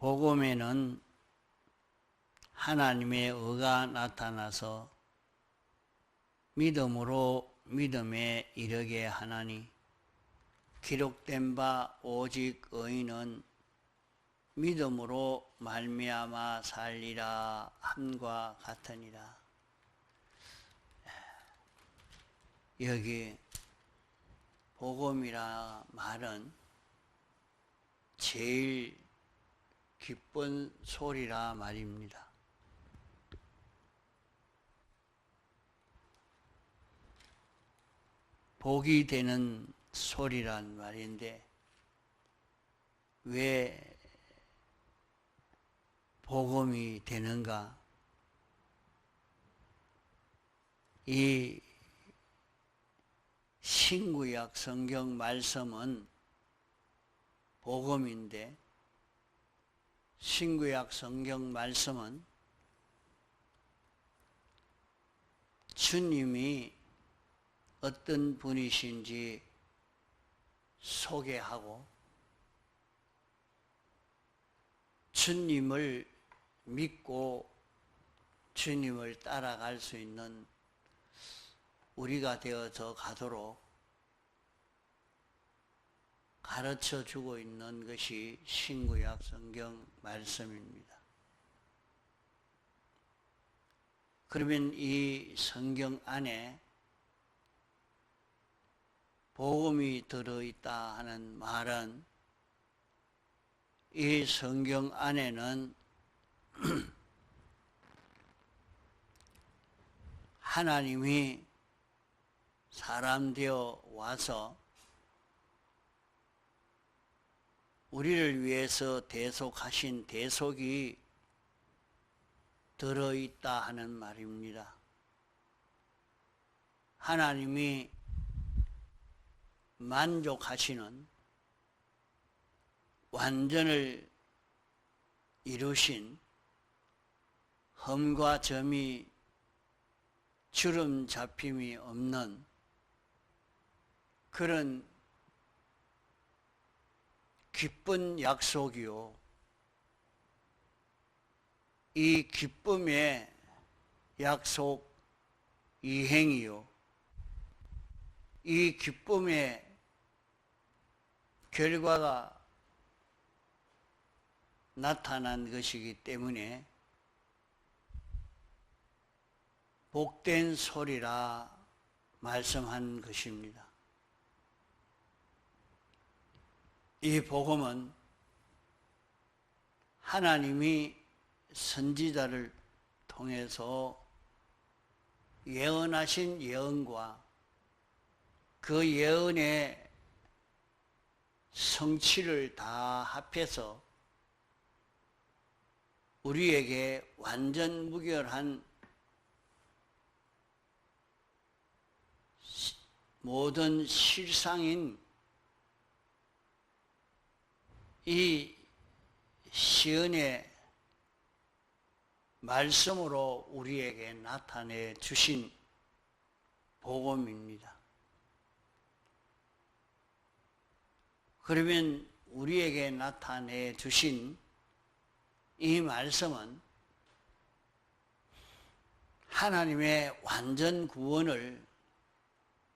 복음에는 하나님의 의가 나타나서 믿음으로 믿음에 이르게 하나니 기록된 바 오직 의인은 믿음으로 말미암아 살리라 함과 같으니라. 여기 복음이라 말은 제일 기쁜 소리라 말입니다. 복이 되는 소리란 말인데 왜 복음이 되는가? 이 신구약 성경 말씀은 복음인데 신구약 성경 말씀은 주님이 어떤 분이신지 소개하고 주님을 믿고 주님을 따라갈 수 있는 우리가 되어서 가도록 가르쳐 주고 있는 것이 신구약 성경 말씀입니다. 그러면 이 성경 안에 복음이 들어있다 하는 말은 이 성경 안에는 하나님이 사람 되어 와서 우리를 위해서 대속하신 대속이 들어있다 하는 말입니다. 하나님이 만족하시는 완전을 이루신 흠과 점이 주름 잡힘이 없는 그런 기쁜 약속이요. 이 기쁨의 약속 이행이요. 이 기쁨의 결과가 나타난 것이기 때문에 복된 소리라 말씀한 것입니다. 이 복음은 하나님이 선지자를 통해서 예언하신 예언과 그 예언의 성취를 다 합해서 우리에게 완전 무결한 모든 실상인 이 시언의 말씀으로 우리에게 나타내 주신 복음입니다. 그러면 우리에게 나타내 주신 이 말씀은 하나님의 완전 구원을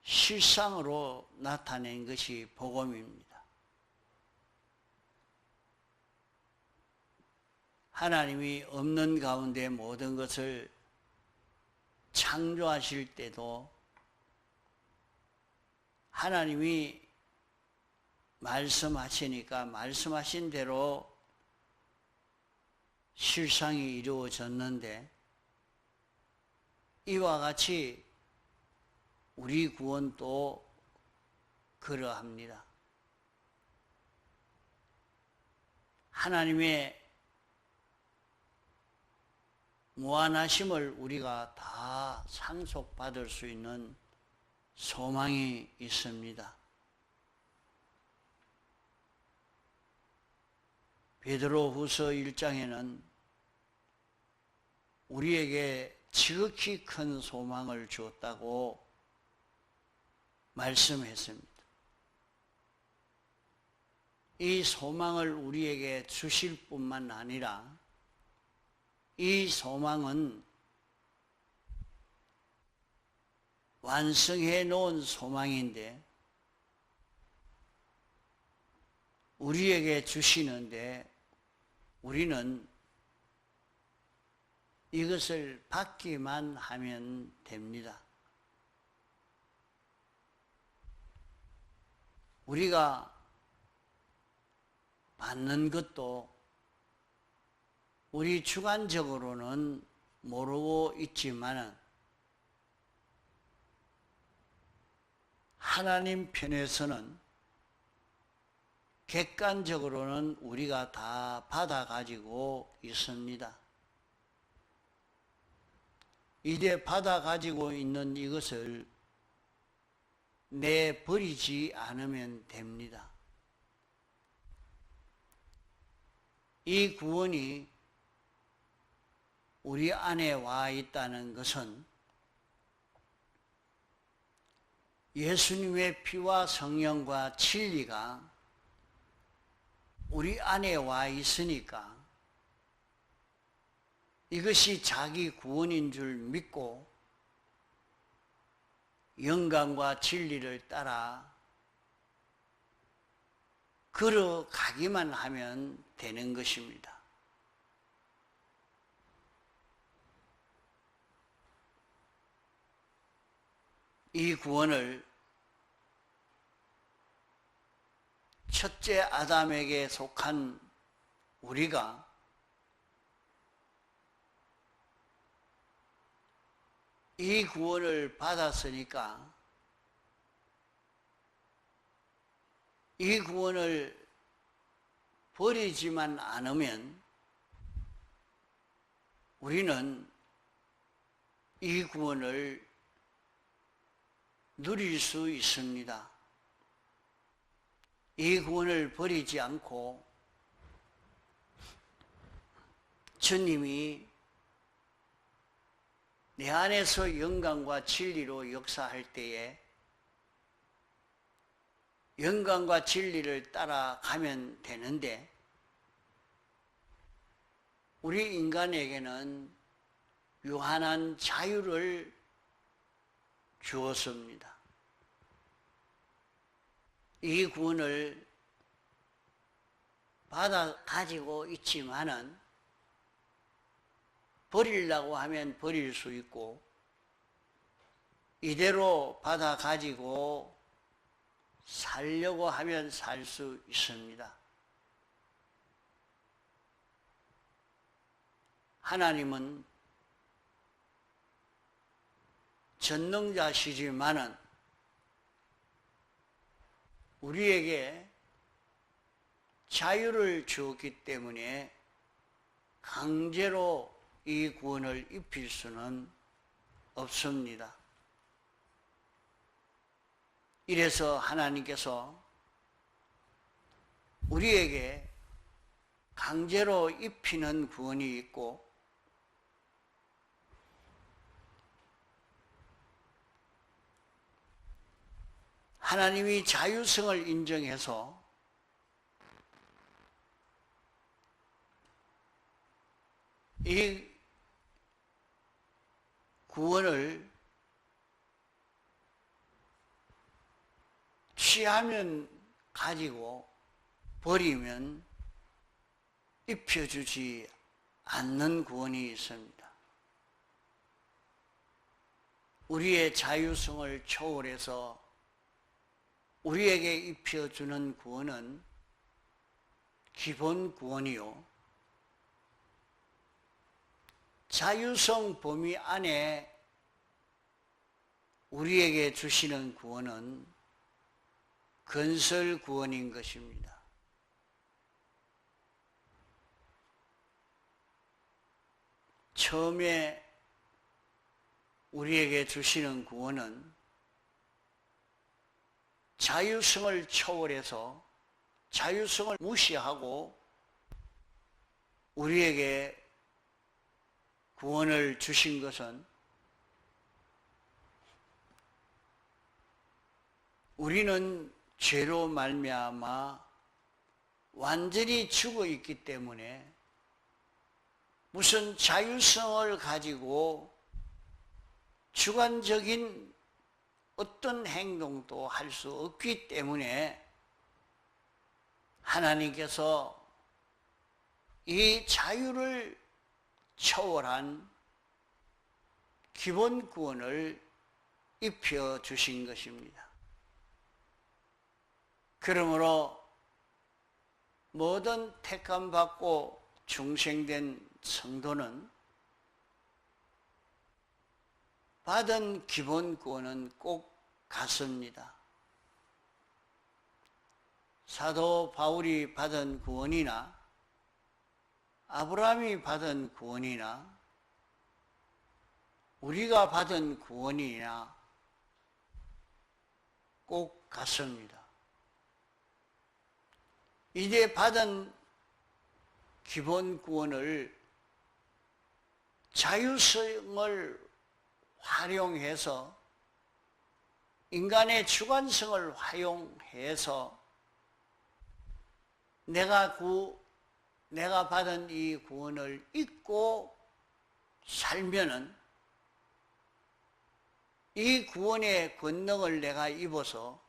실상으로 나타낸 것이 복음입니다. 하나님이 없는 가운데 모든 것을 창조하실 때도 하나님이 말씀하시니까 말씀하신 대로 실상이 이루어졌는데 이와 같이 우리 구원도 그러합니다. 하나님의 무한하심을 우리가 다 상속받을 수 있는 소망이 있습니다. 베드로후서 1장에는 우리에게 지극히 큰 소망을 주었다고 말씀했습니다. 이 소망을 우리에게 주실 뿐만 아니라 이 소망은 완성해 놓은 소망인데 우리에게 주시는데 우리는 이것을 받기만 하면 됩니다. 우리가 받는 것도 우리 주관적으로는 모르고 있지만 하나님 편에서는 객관적으로는 우리가 다 받아가지고 있습니다. 이제 받아가지고 있는 이것을 내버리지 않으면 됩니다. 이 구원이 우리 안에 와 있다는 것은 예수님의 피와 성령과 진리가 우리 안에 와 있으니까 이것이 자기 구원인 줄 믿고 영광과 진리를 따라 걸어가기만 하면 되는 것입니다. 이 구원을 첫째 아담에게 속한 우리가 이 구원을 받았으니까 이 구원을 버리지만 않으면 우리는 이 구원을 누릴 수 있습니다. 이 구원을 버리지 않고 주님이 내 안에서 영광과 진리로 역사할 때에 영광과 진리를 따라가면 되는데 우리 인간에게는 유한한 자유를 주었습니다. 이 구원을 받아 가지고 있지만은 버리려고 하면 버릴 수 있고 이대로 받아 가지고 살려고 하면 살 수 있습니다. 하나님은 전능자시지만은 우리에게 자유를 주었기 때문에 강제로 이 구원을 입힐 수는 없습니다. 이래서 하나님께서 우리에게 강제로 입히는 구원이 있고 하나님이 자유성을 인정해서 이 구원을 취하면 가지고 버리면 입혀주지 않는 구원이 있습니다. 우리의 자유성을 초월해서 우리에게 입혀주는 구원은 기본 구원이요. 자유성 범위 안에 우리에게 주시는 구원은 건설 구원인 것입니다. 처음에 우리에게 주시는 구원은 자유성을 초월해서 자유성을 무시하고 우리에게 구원을 주신 것은 우리는 죄로 말미암아 완전히 죽어 있기 때문에 무슨 자율성을 가지고 주관적인 어떤 행동도 할 수 없기 때문에 하나님께서 이 자유를 초월한 기본 구원을 입혀 주신 것입니다. 그러므로 모든 택함받고 중생된 성도는 받은 기본 구원은 꼭 같습니다. 사도 바울이 받은 구원이나 아브라함이 받은 구원이나 우리가 받은 구원이나 꼭 같습니다. 이제 받은 기본 구원을 자율성을 활용해서 인간의 주관성을 활용해서 내가 받은 이 구원을 잊고 살면은 이 구원의 권능을 내가 입어서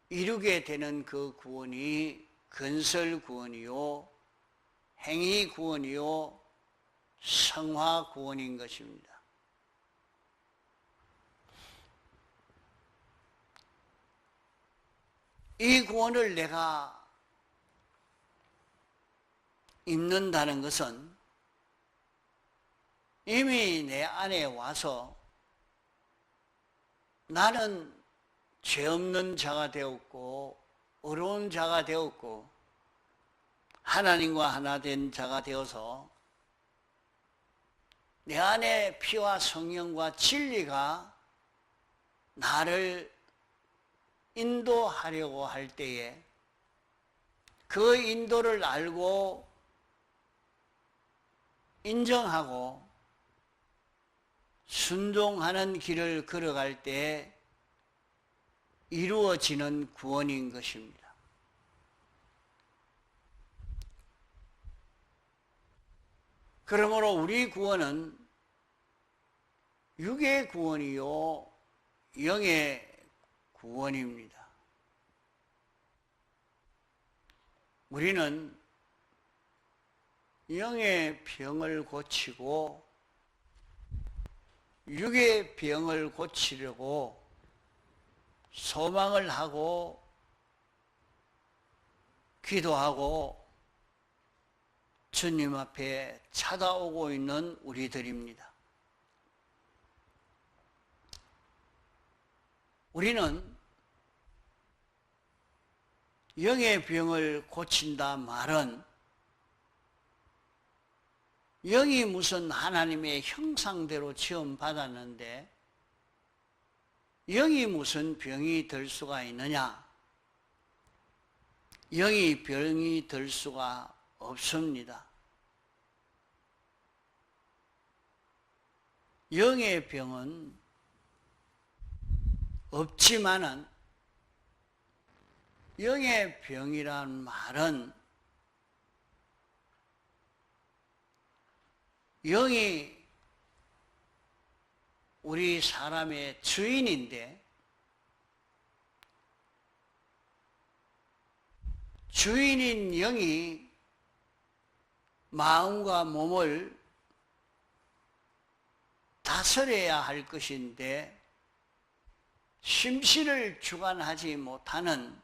이루게 되는 그 구원이 건설 구원이요, 행위 구원이요, 성화 구원인 것입니다. 이 구원을 내가 입는다는 것은 이미 내 안에 와서 나는 죄 없는 자가 되었고 의로운 자가 되었고 하나님과 하나 된 자가 되어서 내 안에 피와 성령과 진리가 나를 인도하려고 할 때에 그 인도를 알고 인정하고 순종하는 길을 걸어갈 때 이루어지는 구원인 것입니다. 그러므로 우리 구원은 육의 구원이요 영의 구원입니다. 우리는 영의 병을 고치고 육의 병을 고치려고 소망을 하고 기도하고 주님 앞에 찾아오고 있는 우리들입니다. 우리는 영의 병을 고친다 말은 영이 무슨 하나님의 형상대로 지음받았는데 영이 무슨 병이 될 수가 있느냐? 영이 병이 될 수가 없습니다. 영의 병은 없지만은 영의 병이란 말은 영이 우리 사람의 주인인데 주인인 영이 마음과 몸을 다스려야 할 것인데 심신을 주관하지 못하는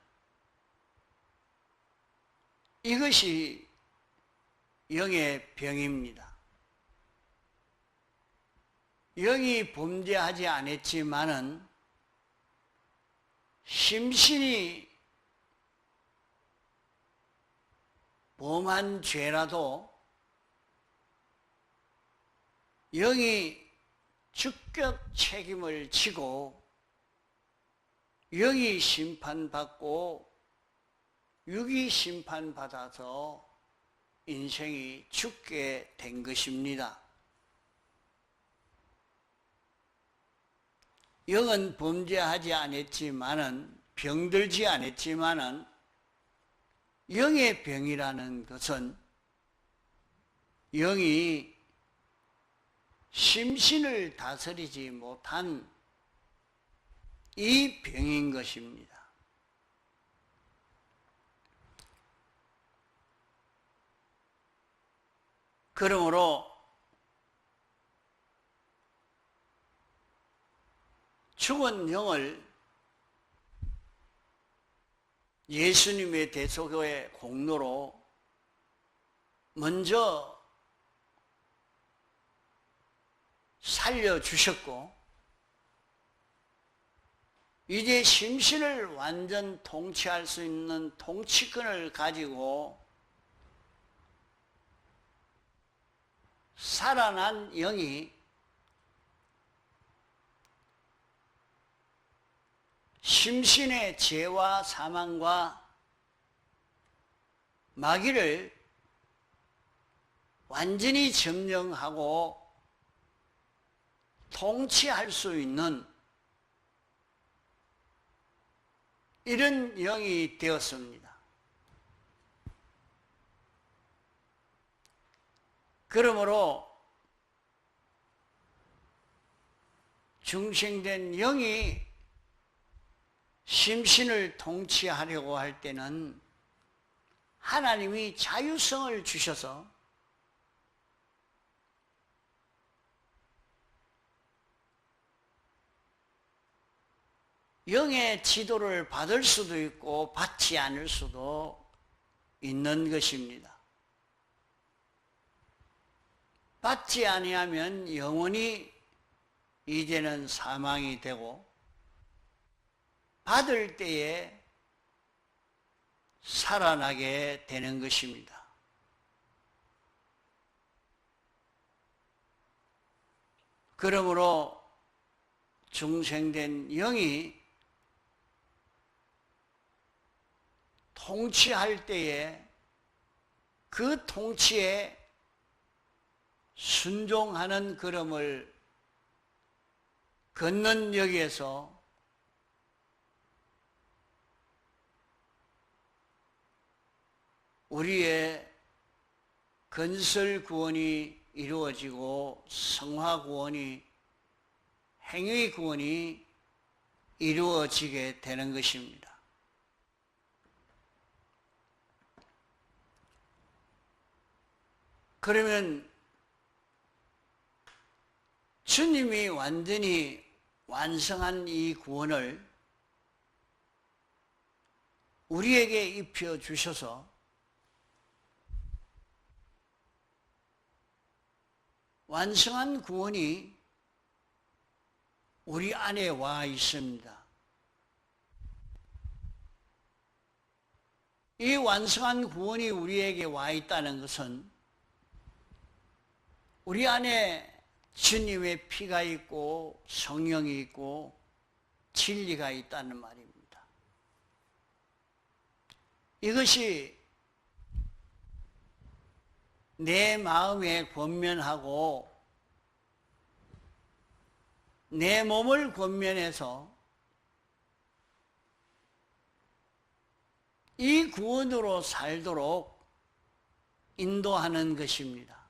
이것이 영의 병입니다. 영이 범죄하지 않았지만은 심신이 범한 죄라도 영이 주격 책임을 지고 영이 심판받고 육이 심판받아서 인생이 죽게 된 것입니다. 영은 범죄하지 않았지만은 병들지 않았지만은 영의 병이라는 것은 영이 심신을 다스리지 못한 이 병인 것입니다. 그러므로 죽은 영을 예수님의 대속의 공로로 먼저 살려주셨고, 이제 심신을 완전 통치할 수 있는 통치권을 가지고 살아난 영이 심신의 죄와 사망과 마귀를 완전히 점령하고 통치할 수 있는 이런 영이 되었습니다. 그러므로 중생된 영이 심신을 통치하려고 할 때는 하나님이 자유성을 주셔서 영의 지도를 받을 수도 있고 받지 않을 수도 있는 것입니다. 받지 아니하면 영원히 이제는 사망이 되고, 받을 때에 살아나게 되는 것입니다. 그러므로 중생된 영이 통치할 때에 그 통치에 순종하는 걸음을 걷는 여기에서 우리의 건설 구원이 이루어지고 성화 구원이, 행위 구원이 이루어지게 되는 것입니다. 그러면 주님이 완전히 완성한 이 구원을 우리에게 입혀 주셔서 완성한 구원이 우리 안에 와 있습니다. 이 완성한 구원이 우리에게 와 있다는 것은 우리 안에 주님의 피가 있고 성령이 있고 진리가 있다는 말입니다. 이것이 내 마음에 권면하고 내 몸을 권면해서 이 구원으로 살도록 인도하는 것입니다.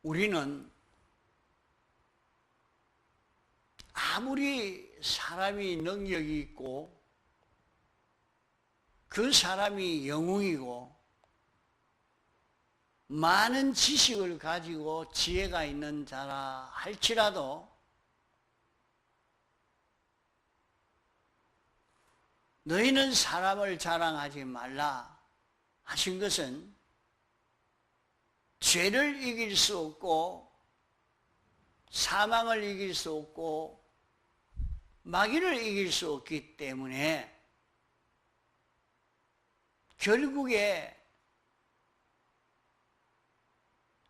우리는 아무리 사람이 능력이 있고 그 사람이 영웅이고 많은 지식을 가지고 지혜가 있는 자라 할지라도 너희는 사람을 자랑하지 말라 하신 것은 죄를 이길 수 없고 사망을 이길 수 없고 마귀를 이길 수 없기 때문에 결국에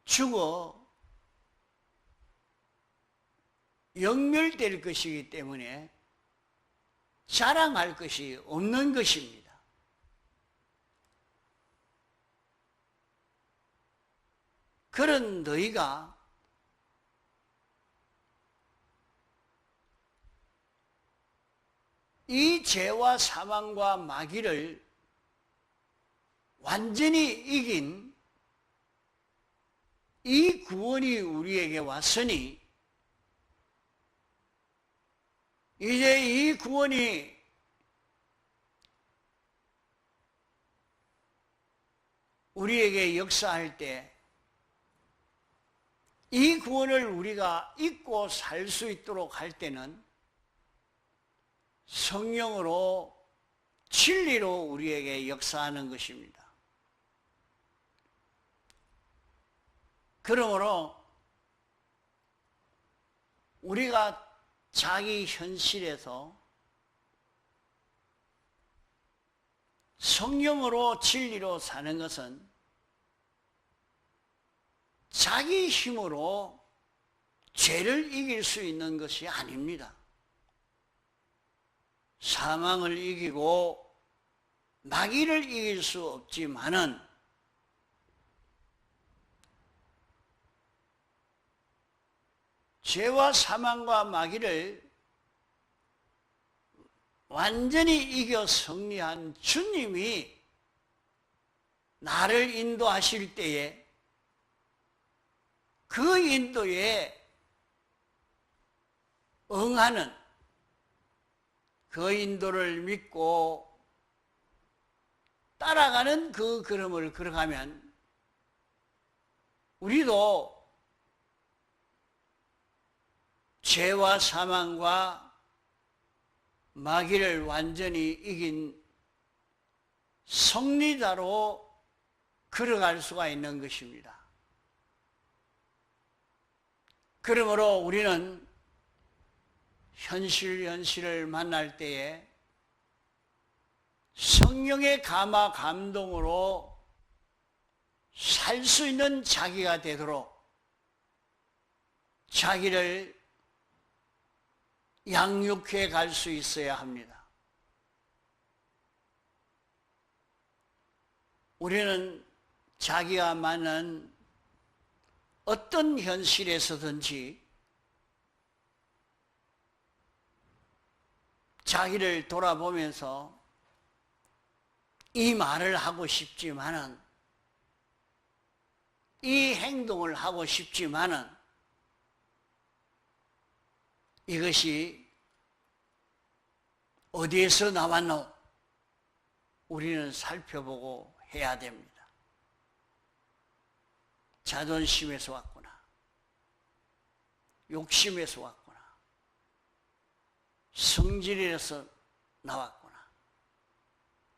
죽어 영멸될 것이기 때문에 자랑할 것이 없는 것입니다. 그런 너희가 이 죄와 사망과 마귀를 완전히 이긴 이 구원이 우리에게 왔으니 이제 이 구원이 우리에게 역사할 때 이 구원을 우리가 잊고 살 수 있도록 할 때는 성령으로 진리로 우리에게 역사하는 것입니다. 그러므로 우리가 자기 현실에서 성령으로 진리로 사는 것은 자기 힘으로 죄를 이길 수 있는 것이 아닙니다. 사망을 이기고 마귀를 이길 수 없지만은 죄와 사망과 마귀를 완전히 이겨 승리한 주님이 나를 인도하실 때에 그 인도에 응하는 그 인도를 믿고 따라가는 그 걸음을 걸어가면 우리도 죄와 사망과 마귀를 완전히 이긴 승리자로 걸어갈 수가 있는 것입니다. 그러므로 우리는 현실을 만날 때에 성령의 감화 감동으로 살 수 있는 자기가 되도록 자기를 양육해 갈 수 있어야 합니다. 우리는 자기가 만난 어떤 현실에서든지 자기를 돌아보면서 이 말을 하고 싶지만은 이 행동을 하고 싶지만은 이것이 어디에서 나왔노? 우리는 살펴보고 해야 됩니다. 자존심에서 왔구나. 욕심에서 왔구나. 성질에서 나왔구나.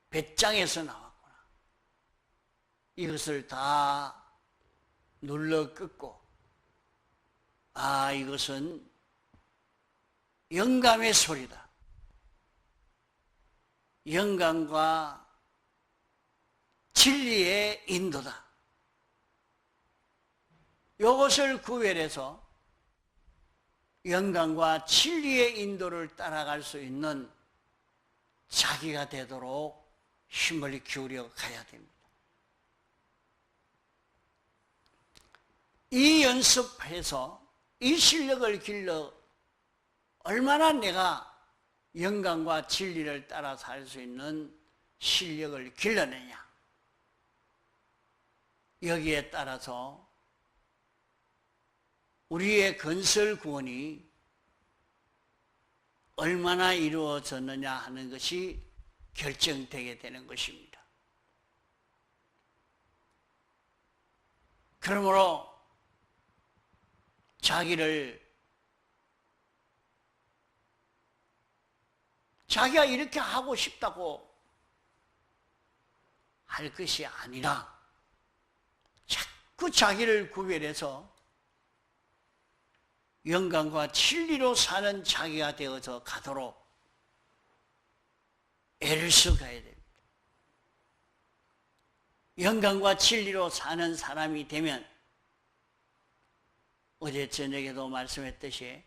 배짱에서 나왔구나. 이것을 다 눌러 끄고 아, 이것은 영감의 소리다. 영감과 진리의 인도다. 이것을 구별해서 영감과 진리의 인도를 따라갈 수 있는 자기가 되도록 힘을 기울여 가야 됩니다. 이 연습해서 이 실력을 길러 얼마나 내가 영감과 진리를 따라 살 수 있는 실력을 길러내냐. 여기에 따라서 우리의 건설 구원이 얼마나 이루어졌느냐 하는 것이 결정되게 되는 것입니다. 그러므로 자기가 이렇게 하고 싶다고 할 것이 아니라 자꾸 자기를 구별해서 영감과 진리로 사는 자기가 되어서 가도록 애를 써가야 됩니다. 영감과 진리로 사는 사람이 되면 어제 저녁에도 말씀했듯이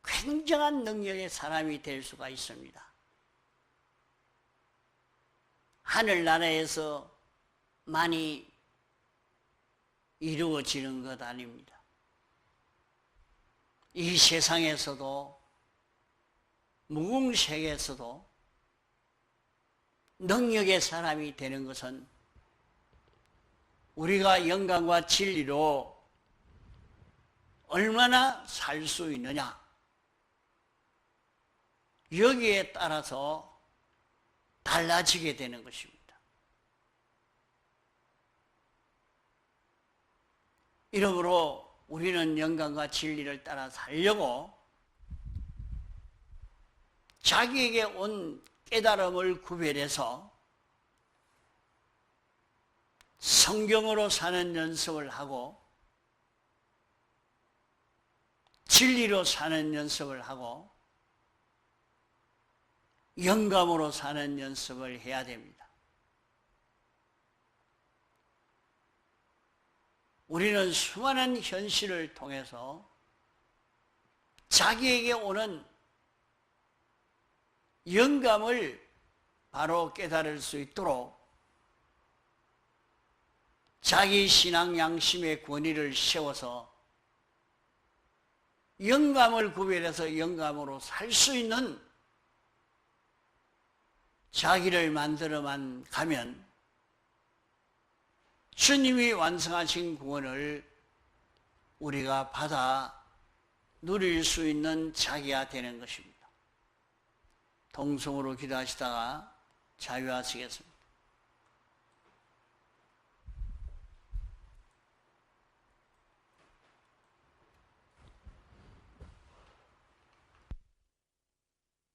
굉장한 능력의 사람이 될 수가 있습니다. 하늘나라에서 많이 이루어지는 것 아닙니다. 이 세상에서도 무궁세계에서도 능력의 사람이 되는 것은 우리가 영광과 진리로 얼마나 살 수 있느냐, 여기에 따라서 달라지게 되는 것입니다. 이러므로 우리는 영광과 진리를 따라 살려고 자기에게 온 깨달음을 구별해서 성경으로 사는 연습을 하고 진리로 사는 연습을 하고 영감으로 사는 연습을 해야 됩니다. 우리는 수많은 현실을 통해서 자기에게 오는 영감을 바로 깨달을 수 있도록 자기 신앙 양심의 권위를 세워서 영감을 구별해서 영감으로 살 수 있는 자기를 만들어만 가면 주님이 완성하신 구원을 우리가 받아 누릴 수 있는 자기가 되는 것입니다. 동성으로 기도하시다가 자유하시겠습니다.